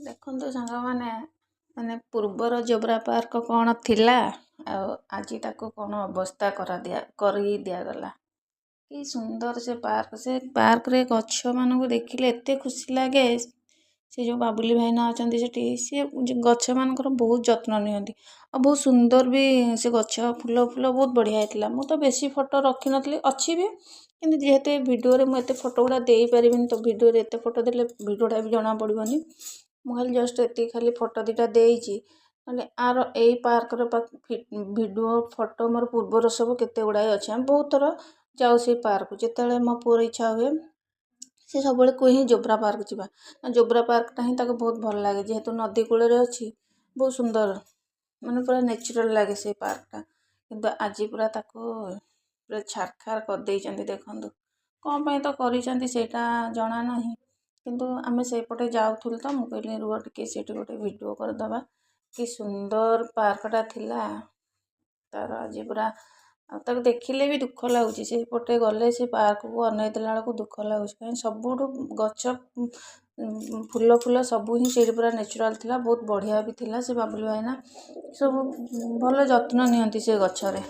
ଦେଖନ୍ତୁ ସାଙ୍ଗମାନେ, ମାନେ ପୂର୍ବର ଜୋବ୍ରା ପାର୍କ କ'ଣ ଥିଲା ଆଉ ଆଜି ତାକୁ କ'ଣ ଅବସ୍ଥା କରି ଦିଆଗଲା। କି ସୁନ୍ଦର ସେ ପାର୍କରେ ଗଛମାନଙ୍କୁ ଦେଖିଲେ ଏତେ ଖୁସି ଲାଗେ। ସେ ଯେଉଁ ବାବୁଲି ଭାଇନା ଅଛନ୍ତି ସେଠି, ସିଏ ଗଛମାନଙ୍କର ବହୁତ ଯତ୍ନ ନିଅନ୍ତି ଆଉ ବହୁତ ସୁନ୍ଦର ବି ସେ ଗଛ ଫୁଲ ବହୁତ ବଢ଼ିଆ ହେଇଥିଲା। ମୁଁ ତ ବେଶୀ ଫଟୋ ରଖିନଥିଲି, ଅଛି ବି, କିନ୍ତୁ ଯେହେତୁ ଏ ଭିଡ଼ିଓରେ ମୁଁ ଏତେ ଫଟୋ ଗୁଡ଼ା ଦେଇପାରିବିନି, ତ ଭିଡ଼ିଓରେ ଏତେ ଫଟୋ ଦେଲେ ଭିଡ଼ିଓଟା ବି ଜଣା ପଡ଼ିବନି। ମୁଁ ଖାଲି ଜଷ୍ଟ ଏତିକି ଖାଲି ଫଟୋ ଦୁଇଟା ଦେଇଛି। ମାନେ ଆର ଏଇ ପାର୍କର ଭିଡ଼ିଓ ଫଟୋ ମୋର ପୂର୍ବର ସବୁ କେତେ ଗୁଡ଼ାଏ ଅଛି। ଆମେ ବହୁତ ଥର ଯାଉ ସେଇ ପାର୍କ। ଯେତେବେଳେ ମୋ ପୁଅର ଇଚ୍ଛା ହୁଏ, ସେ ସବୁବେଳେ କୁହେ ଜୋବ୍ରା ପାର୍କ ଯିବା। ଜୋବ୍ରା ପାର୍କଟା ହିଁ ତାକୁ ବହୁତ ଭଲ ଲାଗେ, ଯେହେତୁ ନଦୀ କୂଳରେ ଅଛି। ବହୁତ ସୁନ୍ଦର, ମାନେ ପୁରା ନ୍ୟାଚୁରାଲ୍ ଲାଗେ ସେଇ ପାର୍କଟା। କିନ୍ତୁ ଆଜି ପୁରା ତାକୁ ପୁରା ଛାରଖାର କରିଦେଇଛନ୍ତି। ଦେଖନ୍ତୁ କ'ଣ ପାଇଁ ତ କରିଛନ୍ତି ସେଇଟା ଜଣା ନାହିଁ, କିନ୍ତୁ ଆମେ ସେଇପଟେ ଯାଉଥିଲୁ ତ ମୁଁ କହିଲି ରୁହ ଟିକେ ସେଇଠି ଗୋଟେ ଭିଡ଼ିଓ କରିଦେବା। କି ସୁନ୍ଦର ପାର୍କଟା ଥିଲା ତାର। ଆଜି ପୁରା ଆଉ ତାକୁ ଦେଖିଲେ ବି ଦୁଃଖ ଲାଗୁଛି। ସେଇପଟେ ଗଲେ ସେ ପାର୍କକୁ ଅନେଇ ଦେଲା ବେଳକୁ ଦୁଃଖ ଲାଗୁଛି। କାହିଁକି ସବୁଠୁ ଗଛ ଫୁଲ ସବୁ ହିଁ ସେଇଠି ପୁରା ନ୍ୟାଚୁରାଲ୍ ଥିଲା। ବହୁତ ବଢ଼ିଆ ବି ଥିଲା। ସେ ବାବୁଲି ଭାଇନା ସବୁ ଭଲ ଯତ୍ନ ନିଅନ୍ତି ସେ ଗଛରେ।